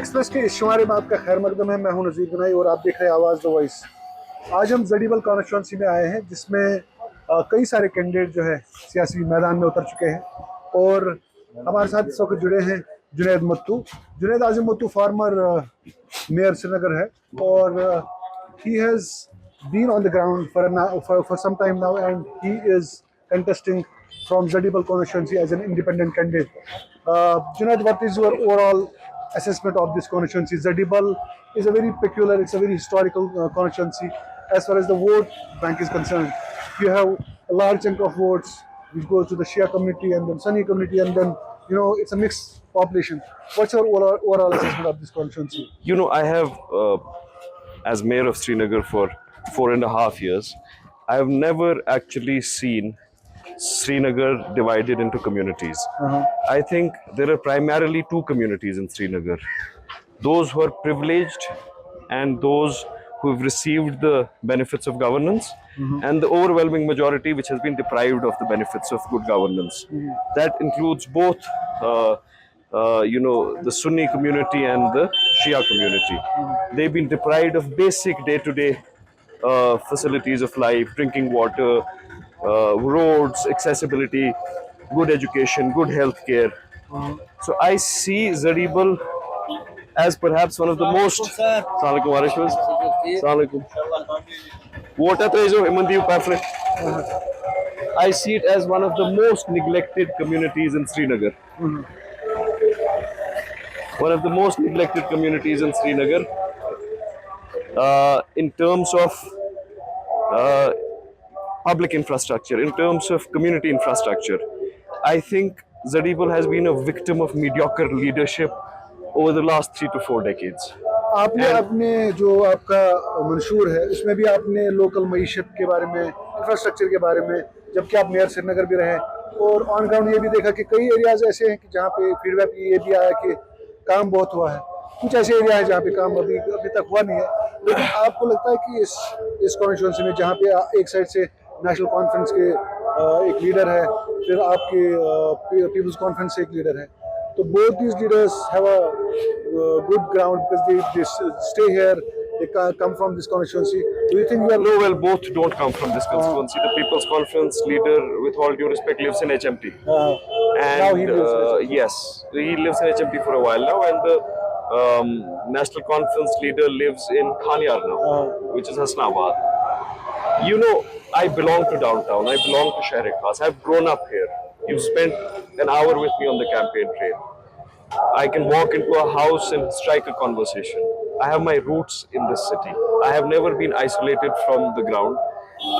Express के इस शुमारे में आपका खैर मकदम है। मैं हूं नज़ीर जुनैद और आप देख रहे हैं आवाज़ द वॉइस। आज हम जडीबल कॉन्स्टिट्यूंसी में आए हैं जिसमें कई सारे कैंडिडेट जो है सियासी मैदान में उतर चुके हैं और हमारे साथ इस वक्त जुड़े हैं जुनैद मत्तू। जुनैद आज़िम मत्तू फॉर्मर मेयर श्रीनगर है और he has been on the ground for some time now, and he is contesting from Zadibal constituency as an independent candidate. Junaid, what is your overall assessment of this constituency? Zadibal is a very peculiar, it's a very historical constituency as far as the vote bank is concerned. You have a large chunk of votes which goes to the Shia community and then Sunni community, and then it's a mixed population. What's your overall assessment of this constituency? I have, as mayor of Srinagar for 4.5 years, I have never actually seen Srinagar divided into communities. I think there are primarily two communities in Srinagar. Those who are privileged and those who have received the benefits of governance, and the overwhelming majority which has been deprived of the benefits of good governance. That includes both the Sunni community and the Shia community. They've been deprived of basic day-to-day facilities of life, drinking water, roads, accessibility, good education, good health care. So I see Zadibal as perhaps one of the most... I see it as one of the most neglected communities in Srinagar. One of the most neglected communities in Srinagar in terms of public infrastructure, in terms of community infrastructure. I think Zadibal has been a victim of mediocre leadership over the last 3 to 4 decades. आपने अपने जो आपका मंशूर है उसमें भी आपने local मईशत के बारे में, इंफ्रास्ट्रक्चर के बारे में, जबकि आप मेयर श्रीनगर भी रहे और ऑन ग्राउंड ये भी देखा कि कई एरियाज ऐसे हैं कि जहाँ पे फीडबैक ये भी आया कि काम बहुत हुआ है। कुछ ऐसे एरिया है जहाँ पे काम अभी तक हुआ नहीं है, लेकिन आपको लगता है कि इस कॉन्स्टिट्यूंसी में जहाँ पे एक साइड से नेशनल कॉन्फ्रेंस के एक लीडर है, फिर आपके पीपल्स कॉन्फ्रेंस से एक लीडर है, तो both these leaders have a good ground because they stay here, they come from this constituency. Do you think you are... No, well, both don't come from this constituency. The People's Conference leader, with all due respect, lives in HMT. And now he lives in HMT. Yes, he lives in HMT for a while now, and the National Conference leader lives in Khanyar now, which is Hasnabad. I belong to downtown, I belong to Shahri-Khas, I've grown up here. You've spent an hour with me on the campaign trail. I can walk into a house and strike a conversation. I have my roots in this city. I have never been isolated from the ground.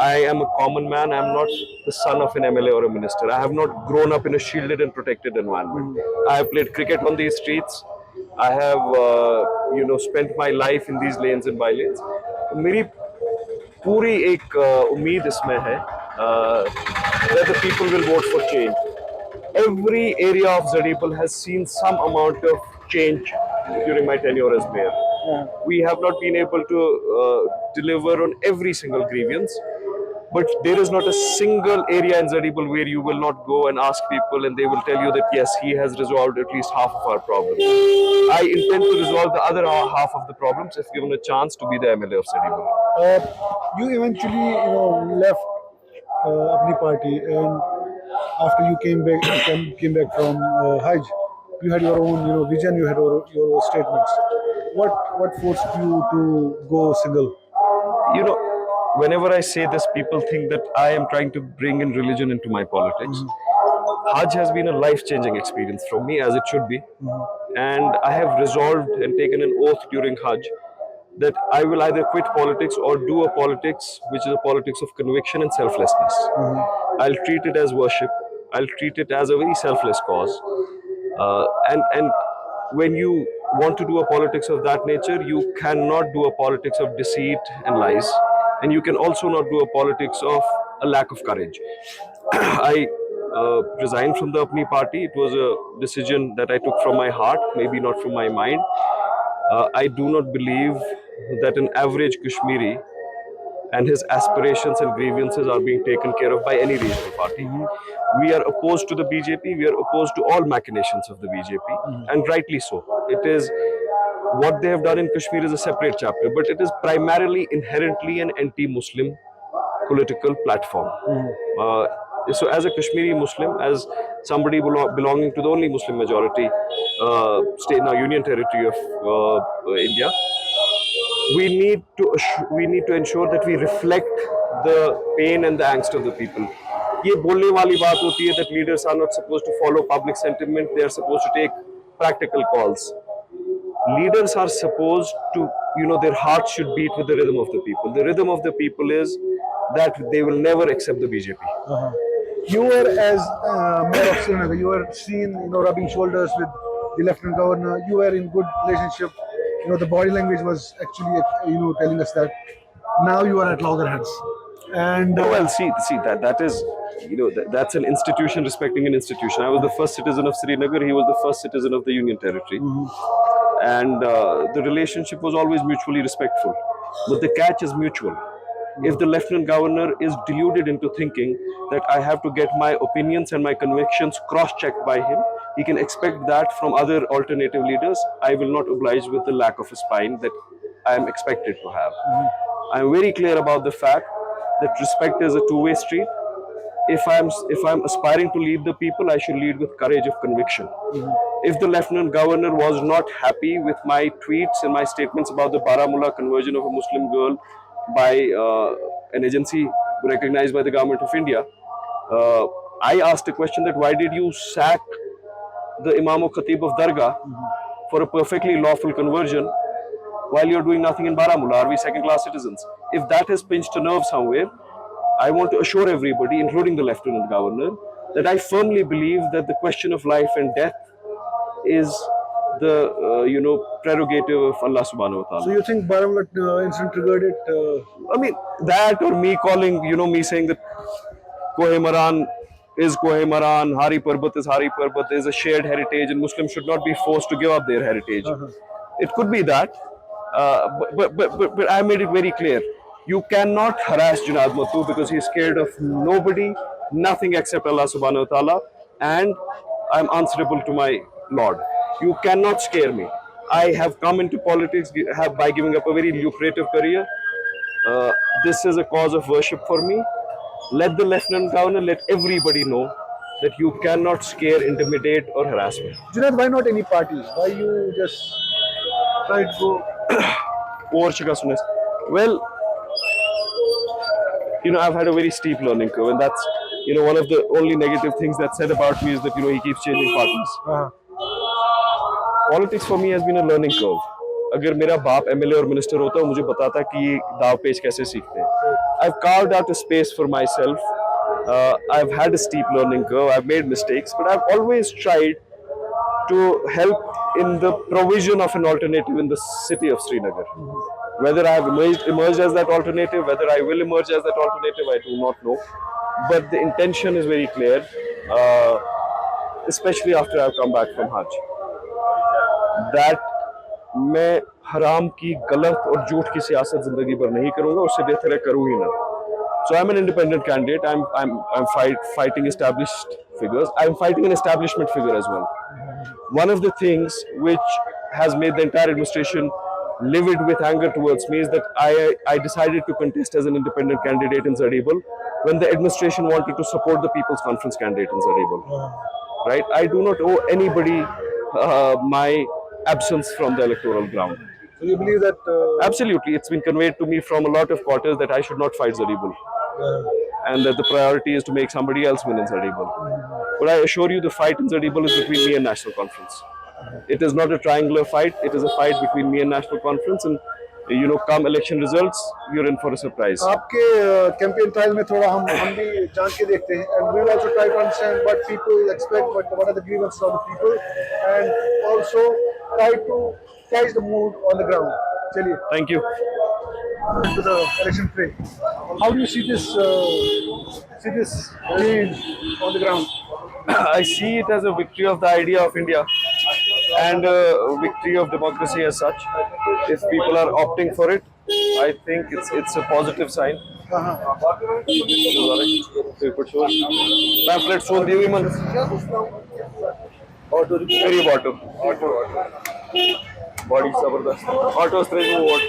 I am a common man. I am not the son of an MLA or a minister. I have not grown up in a shielded and protected environment. I have played cricket on these streets. I have, spent my life in these lanes and bylanes. मेरी पूरी एक उम्मीद इसमें है that the people will vote for change. Every area of Zadibal has seen some amount of change during my tenure as mayor. We have not been able to deliver on every single grievance, but there is not a single area in Zadibal where you will not go and ask people and they will tell you that yes, he has resolved at least half of our problems. I intend to resolve the other half of the problems if given a chance to be the MLA of Zadibal. You eventually, left apni party, and after you came back from Hajj, you had your own, vision. You had your statements. What forced you to go single? Whenever I say this, people think that I am trying to bring in religion into my politics. Hajj has been a life-changing experience for me, as it should be, and I have resolved and taken an oath during Hajj that I will either quit politics or do a politics which is a politics of conviction and selflessness. I'll treat it as worship. I'll treat it as a very selfless cause. And when you want to do a politics of that nature, you cannot do a politics of deceit and lies. And you can also not do a politics of a lack of courage. I resigned from the Apni party. It was a decision that I took from my heart, maybe not from my mind. I do not believe that an average Kashmiri and his aspirations and grievances are being taken care of by any regional party. We are opposed to the BJP. We are opposed to all machinations of the BJP, and rightly so. It is What they have done in Kashmir is a separate chapter, but it is primarily inherently an anti-Muslim political platform. So, as a Kashmiri Muslim, as somebody belonging to the only Muslim majority state now union territory of India, we need to ensure that we reflect the pain and the angst of the people. ये बोलने वाली बात होती है that leaders are not supposed to follow public sentiment; they are supposed to take practical calls. Leaders are supposed to, their hearts should beat with the rhythm of the people. The rhythm of the people is that they will never accept the BJP. You were, as mayor of Srinagar, you were seen, rubbing shoulders with the lieutenant governor. You were in good relationship. The body language was actually, telling us that. Now you are at loggerheads. And Well, see that is, that's an institution respecting an institution. I was the first citizen of Srinagar. He was the first citizen of the Union Territory, and the relationship was always mutually respectful. But the catch is mutual. If the Lieutenant Governor is deluded into thinking that I have to get my opinions and my convictions cross-checked by him, he can expect that from other alternative leaders. I will not oblige with the lack of a spine that I am expected to have. I am very clear about the fact that respect is a two-way street. If I'm aspiring to lead the people, I should lead with courage of conviction. If the Lieutenant Governor was not happy with my tweets and my statements about the Baramulla conversion of a Muslim girl by an agency recognized by the government of India, I asked a question that why did you sack the Imam or Khatib of Dargah for a perfectly lawful conversion while you're doing nothing in Baramulla? Are we second-class citizens? If that has pinched a nerve somewhere, I want to assure everybody, including the Lieutenant Governor, that I firmly believe that the question of life and death is the prerogative of Allah Subhanahu wa Taala. So you think Baramulla incident triggered it? I mean, that or me calling, me saying that Kohe Maran is Kohe Maran, Hari Parbat is Hari Parbat, there is a shared heritage and Muslims should not be forced to give up their heritage. It could be that, but I made it very clear. You cannot harass Junaid Mattu because he is scared of nobody, nothing except Allah Subhanahu wa Taala, and I am answerable to my Lord. You cannot scare me. I have come into politics by giving up a very lucrative career. This is a cause of worship for me. Let the Lieutenant Governor, let everybody know that you cannot scare, intimidate or harass me. Junaid, why not any party? Why you just try to go? Well, I've had a very steep learning curve, and that's, one of the only negative things that's said about me is that, he keeps changing parties. Politics for me has been a learning curve. अगर मेरा बाप MLA और minister होता, मुझे बताता कि ये दाव पेच कैसे सीखते हैं. I've carved out a space for myself. I've had a steep learning curve. I've made mistakes, but I've always tried to help in the provision of an alternative in the city of Srinagar. Whether I have emerged as that alternative, whether I will emerge as that alternative, I do not know. But the intention is very clear, especially after I've come back from Hajj, that मैं हराम की गलत और झूठ की सियासत जिंदगी भर नहीं करूंगा, उससे बेहतर है करूं ही ना. So I'm an independent candidate. I'm fighting established figures. I'm fighting an establishment figure as well. One of the things which has made the entire administration livid with anger towards me is that I decided to contest as an independent candidate in Zadibal when the administration wanted to support the People's Conference candidate in Zadibal. Right? I do not owe anybody my absence from the electoral ground. So you believe that? Absolutely. It's been conveyed to me from a lot of quarters that I should not fight Zadibal. And that the priority is to make somebody else win in Zadibal. But I assure you the fight in Zadibal is between me and National Conference. It is not a triangular fight. It is a fight between me and National Conference. And come election results, you're in for a surprise. आपके campaign trial में थोड़ा हम भी जान के देखते हैं, and we will also try to understand what people expect, what are the grievances of the people, and also try to catch the mood on the ground. चलिए. Thank you. To the election fray. How do you see this change on the ground? I see it as a victory of the idea of India and a victory of democracy as such. If people are opting for it, I think it's a positive sign. Pamphlet sold the women. Very bottom. Body zabardast. Autos what?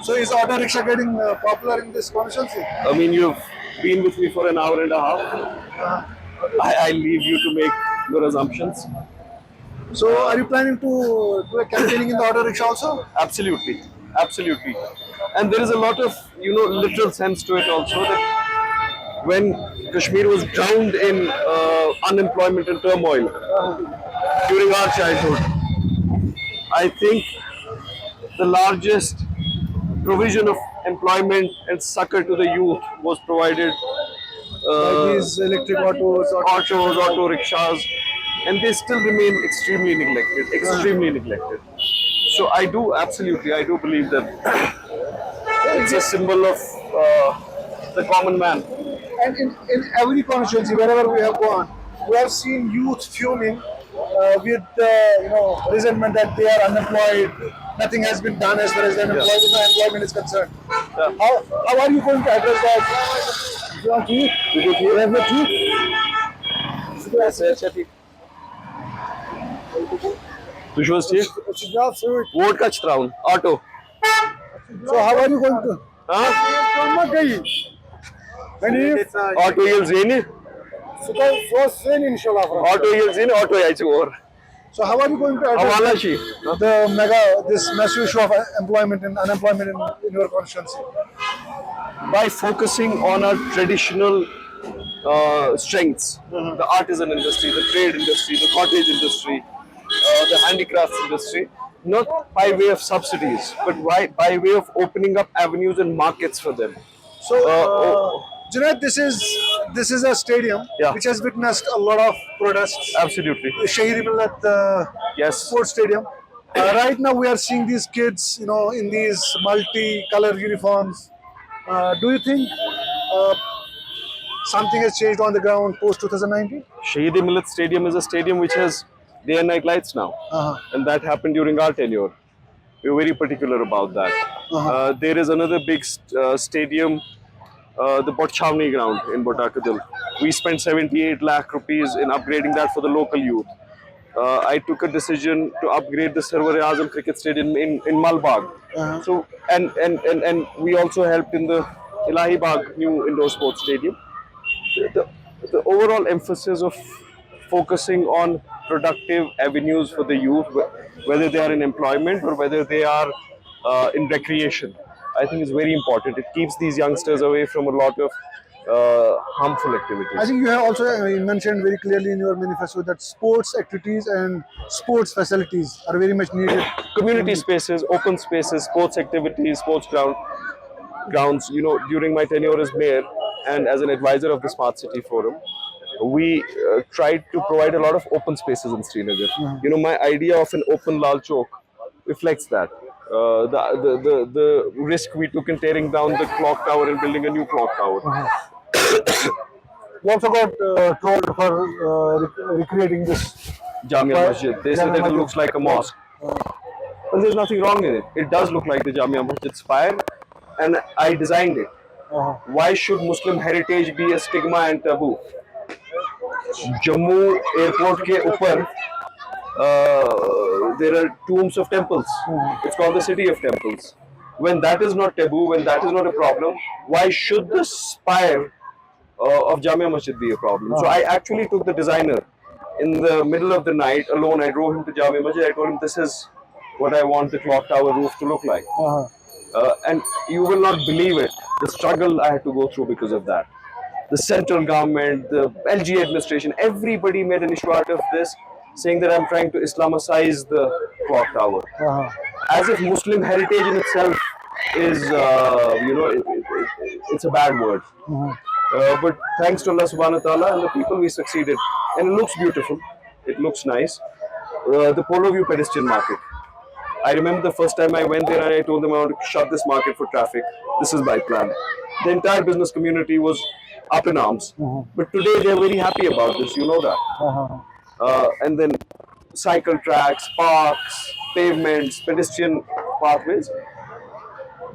So is auto rickshaw getting popular in this constituency? I mean, you've been with me for an hour and a half. I leave you to make your assumptions. So are you planning to do a campaigning in the auto rickshaw also? Absolutely, absolutely. And there is a lot of literal sense to it also that when Kashmir was drowned in unemployment and turmoil during our childhood, I think the largest provision of employment and succor to the youth was provided Like these electric autos, auto rickshaws, and they still remain extremely neglected, extremely neglected. So I do believe that it's a symbol of the common man. And in every constituency, wherever we have gone, we have seen youth fuming with resentment that they are unemployed. Nothing has been done as far as the employment is concerned. Yeah. How are you going to address that? Which was ठीक? Vote का चित्राउन auto. So how are you going to? हाँ? Auto येल ज़ेनी. Auto येल ज़ेनी auto यायचे वर. So how are you going to address हवाला शी. this massive issue of unemployment in your constituency? By focusing on our traditional strengths, the artisan industry, the trade industry, the cottage industry, the handicrafts industry, not by way of subsidies, but by way of opening up avenues and markets for them. So, Junaid, this is a stadium which has witnessed a lot of protests. Absolutely. Shahid Millat Yes. Sports Stadium. Right now, we are seeing these kids, in these multi-color uniforms. Do you think something has changed on the ground post 2019? Shahid Millat Stadium is a stadium which has day and night lights now, and that happened during our tenure. We were very particular about that. There is another big stadium, the Botchavni ground in Botakadil. We spent 78 lakh rupees in upgrading that for the local youth. I took a decision to upgrade the Awaz Azim cricket stadium in Malbagh. So and we also helped in the Ilahi Bagh new indoor sports stadium. The overall emphasis of focusing on productive avenues for the youth, whether they are in employment or whether they are in recreation, I think is very important. It keeps these youngsters away from a lot of harmful activities. I think you have also mentioned very clearly in your manifesto that sports activities and sports facilities are very much needed. Community spaces, open spaces, sports activities, sports grounds. During my tenure as mayor and as an advisor of the Smart City Forum, we tried to provide a lot of open spaces in Srinagar. My idea of an open Lal Chowk reflects that. The risk we took in tearing down the clock tower and building a new clock tower. You also got trolled for recreating this Jamia Masjid. They say that it looks like a mosque. Well, there's nothing wrong in it. It does look like the Jamia Masjid spire, and I designed it. Why should Muslim heritage be a stigma and taboo? Jammu airport ke upar there are tombs of temples. It's called the city of temples. When that is not taboo, when that is not a problem, why should the spire of Jamia Masjid be a problem? So I actually took the designer in the middle of the night alone. I drove him to Jamia Masjid. I told him, this is what I want the clock tower roof to look like. And you will not believe it, the struggle I had to go through because of that. The central government, the LG administration, everybody made an issue out of this, saying that I'm trying to Islamicize the clock tower. As if Muslim heritage in itself is, it's a bad word. But thanks to Allah subhanahu wa ta'ala and the people, we succeeded. And it looks beautiful. It looks nice. The Polo View pedestrian market. I remember the first time I went there and I told them I want to shut this market for traffic. This is my plan. The entire business community was up in arms. But today they're very happy about this, you know that. And then cycle tracks, parks, pavements, pedestrian pathways.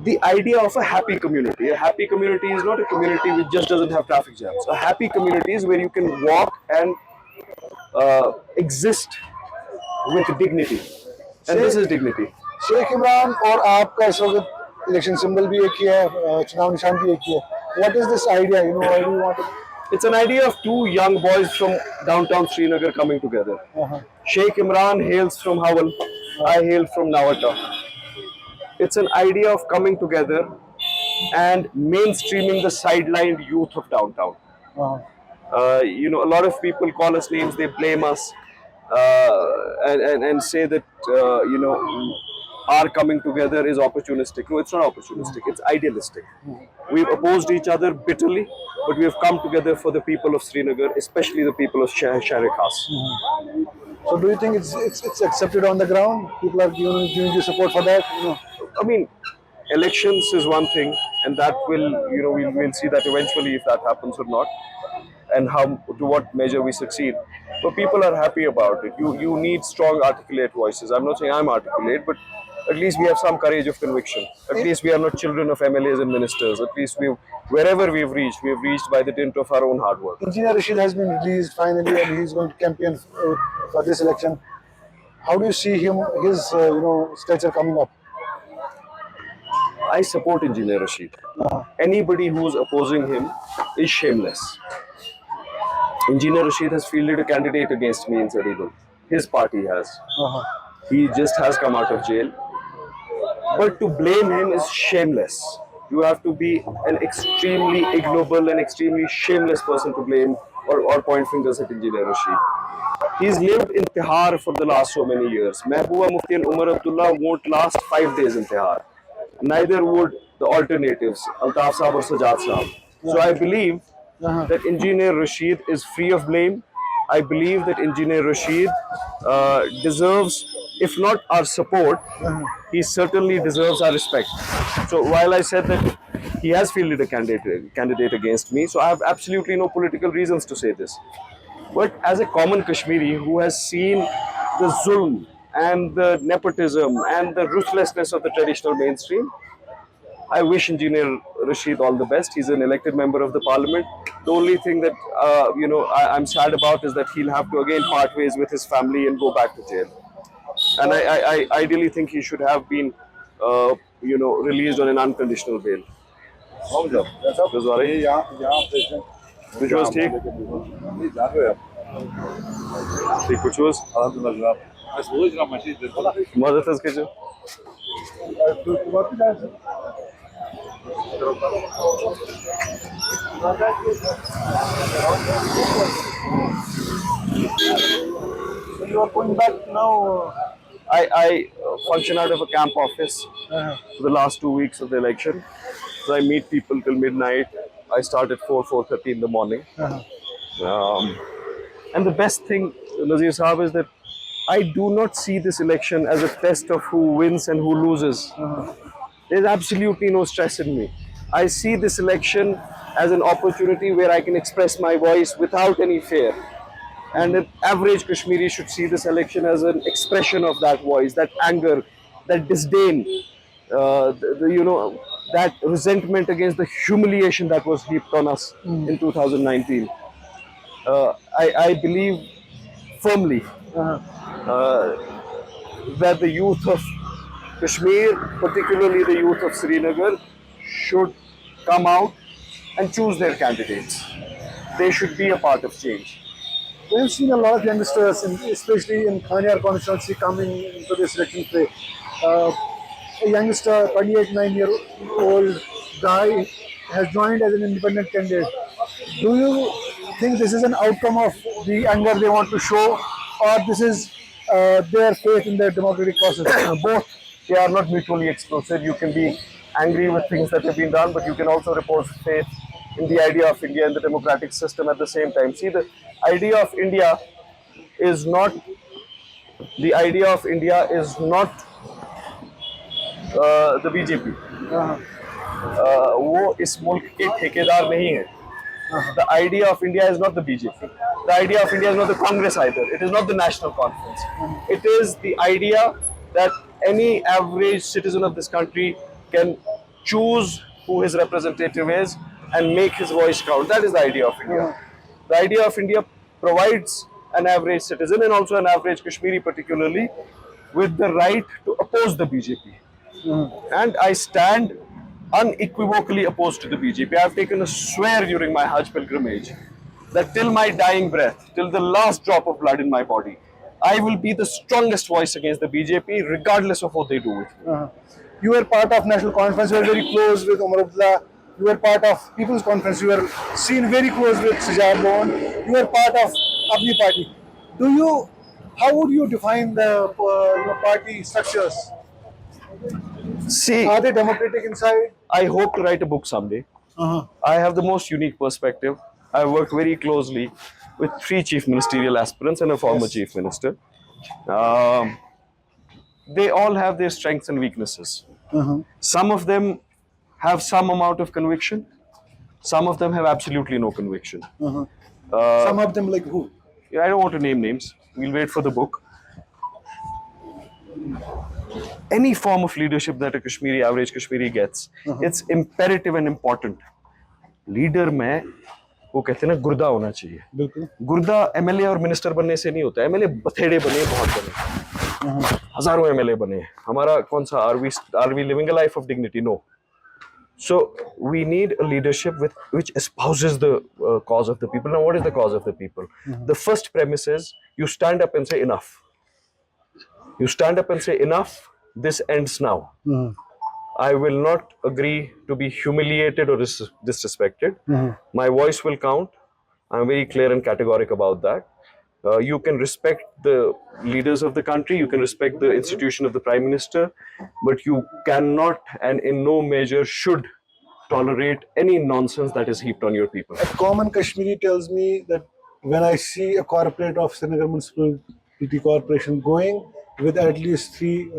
The idea of a happy community. A happy community is not a community which just doesn't have traffic jams. A happy community is where you can walk and exist with dignity. And this is dignity. Sheikh Imran और आपका इस वक्त election symbol भी एक ही है, चुनाव निशान भी एक ही है. What is this idea? You know, why do you want to? It's an idea of two young boys from downtown Srinagar coming together. Sheikh Imran hails from Hawal, I hail from Nawata. It's an idea of coming together and mainstreaming the sidelined youth of downtown. You know, a lot of people call us names, they blame us, and say that, you know, our coming together is opportunistic. No, it's not opportunistic, it's idealistic. We've opposed each other bitterly, but we have come together for the people of Srinagar, especially the people of Sharik Khas. So do you think it's accepted on the ground? People are giving you support for that? You know? I mean, elections is one thing, and that will, you know, we'll see that eventually if that happens or not, and how, to what measure we succeed. But people are happy about it. You need strong, articulate voices. I'm not saying I'm articulate, but at least we have some courage of conviction. At least we are not children of MLAs and ministers. At least wherever we've reached by the dint of our own hard work. Engineer Rashid has been released finally, and he's going to campaign for this election. How do you see his you know, stature coming up? I support Engineer Rashid. Anybody who's opposing him is shameless. Engineer Rashid has fielded a candidate against me in Zadibal. His party has. He just has come out of jail. But to blame him is shameless. You have to be an extremely ignoble and extremely shameless person to blame or point fingers at Engineer Rashid. He's lived in Tihar for the last so many years. Mehbooba Mufti and Umar Abdullah won't last 5 days in Tihar. Neither would the alternatives, Altaf Saab or Sajjad Saab. So I believe that Engineer Rashid is free of blame. I believe that Engineer Rashid deserves, if not our support, he certainly deserves our respect. So while I said that he has fielded a candidate against me, so I have absolutely no political reasons to say this. But as a common Kashmiri who has seen the zulm and the nepotism and the ruthlessness of the traditional mainstream, I wish Engineer Rashid all the best. He's an elected member of the parliament. The only thing that you know, I'm sad about is that he'll have to again part ways with his family and go back to jail. And I ideally think he should have been you know, released on an unconditional bail. Which was take? Which was? Mother Taz kitchen. So you are going back now? I function out of a camp office for the last 2 weeks of the election. So I meet people till midnight. I start at 4:30 in the morning. And the best thing, Nazir Saab, is that I do not see this election as a test of who wins and who loses. There's absolutely no stress in me. I see this election as an opportunity where I can express my voice without any fear. And an average Kashmiri should see this election as an expression of that voice, that anger, that disdain, you know, that resentment against the humiliation that was heaped on us in 2019. I believe firmly that the youth of Kashmir, particularly the youth of Srinagar, should come out and choose their candidates. They should be a part of change. We've seen a lot of youngsters, especially in Kashmir constituency, coming into this election play. A youngster, 28-9-year-old guy, has joined as an independent candidate. Do you think this is an outcome of the anger they want to show, or this is their faith in the democratic process? Both. They are not mutually exclusive. You can be angry with things that have been done, but you can also repose faith in the idea of India and the democratic system at the same time. See, the idea of India is not the BJP. वो इस मुल्क के ठेकेदार नहीं है. The idea of India is not the BJP. The idea of India is not the Congress either. It is not the National Conference. It is the idea that any average citizen of this country can choose who his representative is and make his voice count. That is the idea of India. The idea of India provides an average citizen and also an average Kashmiri particularly with the right to oppose the BJP. And I stand unequivocally opposed to the BJP. I have taken a swear during my Hajj pilgrimage that till my dying breath, till the last drop of blood in my body, I will be the strongest voice against the BJP regardless of what they do with me. You were part of National Conference, you were very close with Umar Abdullah, you were part of People's Conference, you were seen very close with Sajjad Loan, you were part of Apni Party. How would you define the party structures? See, Are they democratic inside? I hope to write a book someday. I have the most unique perspective. I worked very closely with 3 chief ministerial aspirants and a former chief minister. They all have their strengths and weaknesses. Some of them have some amount of conviction. Some of them have absolutely no conviction. Some of them like who? I don't want to name names. We'll wait for the book. Any form of leadership that a Kashmiri, average Kashmiri gets, it's imperative and important. Leader में वो कहते हैं ना गुर्दा होना चाहिए. बिल्कुल. गुर्दा एमएलए और मिनिस्टर बनने से नहीं होता. एमएलए बथेड़े बने, बहुत बने. हजारों एमएलए बने. हमारा कौन सा are we living a life of dignity? No. So we need a leadership which espouses the cause of the people. Now, what is the cause of the people? The first premise is you stand up and say enough. You stand up and say enough. This ends now. I will not agree to be humiliated or disrespected. My voice will count. I'm very clear and categoric about that. You can respect the leaders of the country, you can respect the institution of the Prime Minister, but you cannot and in no measure should tolerate any nonsense that is heaped on your people. A common Kashmiri tells me that when I see a corporate of Srinagar Municipality Corporation going with at least 3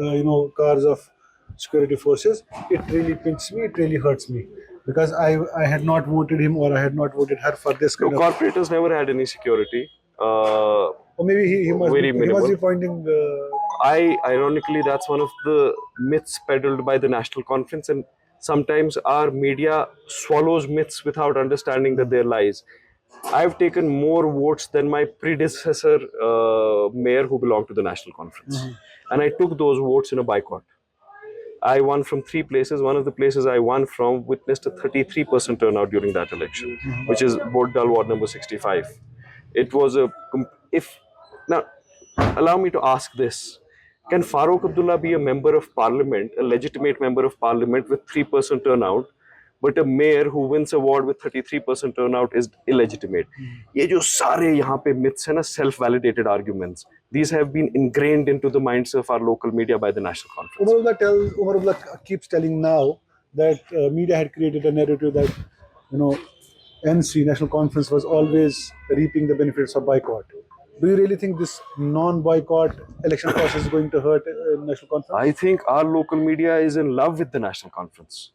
cars of security forces, it really pinches me, it really hurts me. Because I had not voted him or I had not voted her for this kind of... Corporators never had any security. Or maybe he must be pointing... Ironically, that's one of the myths peddled by the National Conference, and sometimes our media swallows myths without understanding that they're lies. I've taken more votes than my predecessor mayor who belonged to the National Conference. And I took those votes in a boycott. I won from 3 places. One of the places I won from witnessed a 33% turnout during that election, which is Bodal Ward number 65. It was now, allow me to ask this. Can Farooq Abdullah be a member of parliament, a legitimate member of parliament with 3% turnout, but a mayor who wins a ward with 33% turnout is illegitimate? ये जो सारे यहाँ पे myths हैं ना, self-validated arguments, these have been ingrained into the minds of our local media by the National Conference. Umar Abdullah keeps telling now that media had created a narrative that, NC, National Conference, was always reaping the benefits of boycott. Do you really think this non-boycott election process is going to hurt National Conference? I think our local media is in love with the National Conference.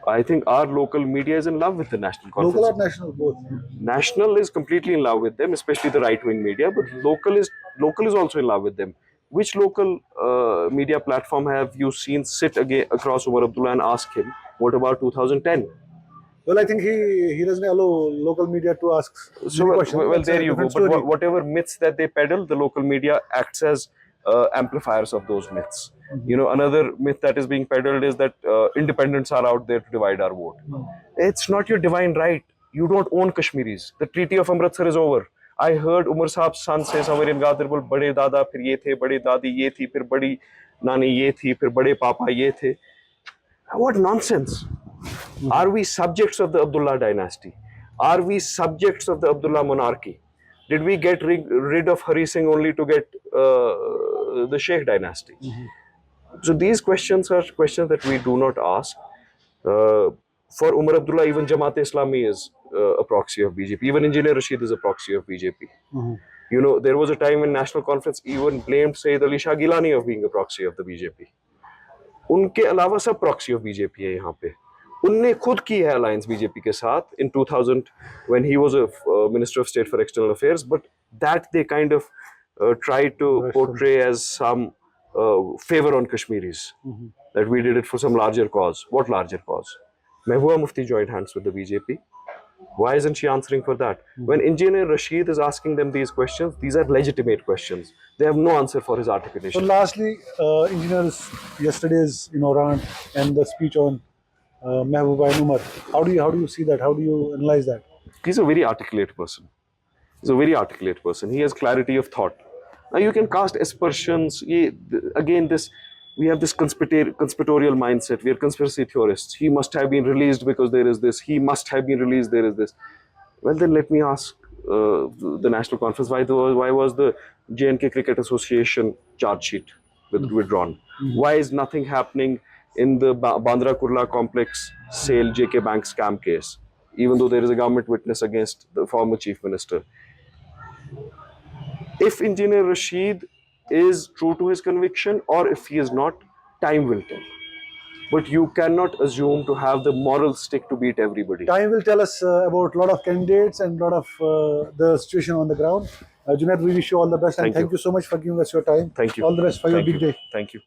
I think our local media is in love with the National Conference. Local or national, both? National is completely in love with them, especially the right-wing media, but local is also in love with them. Which local media platform have you seen sit across Umar Abdullah and ask him, what about 2010? Well, I think he doesn't allow local media to ask questions. Well, there you go. But whatever myths that they peddle, the local media acts as amplifiers of those myths. Another myth that is being peddled is that independents are out there to divide our vote. It's not your divine right. You don't own Kashmiris. The Treaty of Amritsar is over. I heard Umar Saab's son say somewhere in Gadarpur, bade dada phir ye the, bade dadi ye thi, phir badi nani ye thi, phir bade papa ye the. What nonsense. Are we subjects of the Abdullah dynasty? Are we subjects of the Abdullah monarchy? Did we get rid of Hari Singh only to get the Sheikh dynasty? So these questions are questions that we do not ask. For Umar Abdullah, even Jamaat-e-Islami is a proxy of BJP. Even Engineer Rashid is a proxy of BJP. There was a time when National Conference even blamed Sayyid Ali Shah Gilani of being a proxy of the BJP. उनके अलावा सब proxy of BJP है यहाँ पे. उनने खुद की है alliance BJP के साथ in 2000 when he was a Minister of State for External Affairs, but that they kind of tried to portray as some favor on Kashmiris, that we did it for some larger cause. What larger cause? Mehbooba Mufti joined hands with the BJP. Why isn't she answering for that? When Engineer Rashid is asking them these questions, these are legitimate questions. They have no answer for his So articulation. lastly, engineers, yesterday's rant and the speech on Mehbooba and Umar. How do you see that? How do you analyze that? He's a very articulate person. He's a very articulate person. He has clarity of thought. Now you can cast aspersions. Again, we have this conspiratorial mindset. We are conspiracy theorists. He must have been released because there is this. He must have been released. There is this. Well, then let me ask the National Conference why was the J&K Cricket Association charge sheet withdrawn? Why is nothing happening in the Bandra Kurla complex sale JK Bank scam case, even though there is a government witness against the former chief minister? If Engineer Rashid is true to his conviction, or if he is not, time will tell. But you cannot assume to have the moral stick to beat everybody. Time will tell us about a lot of candidates and a lot of the situation on the ground. Junaid, we wish you all the best and thank you so much for giving us your time. Thank you. All the best for your Thank big you. day. Thank you.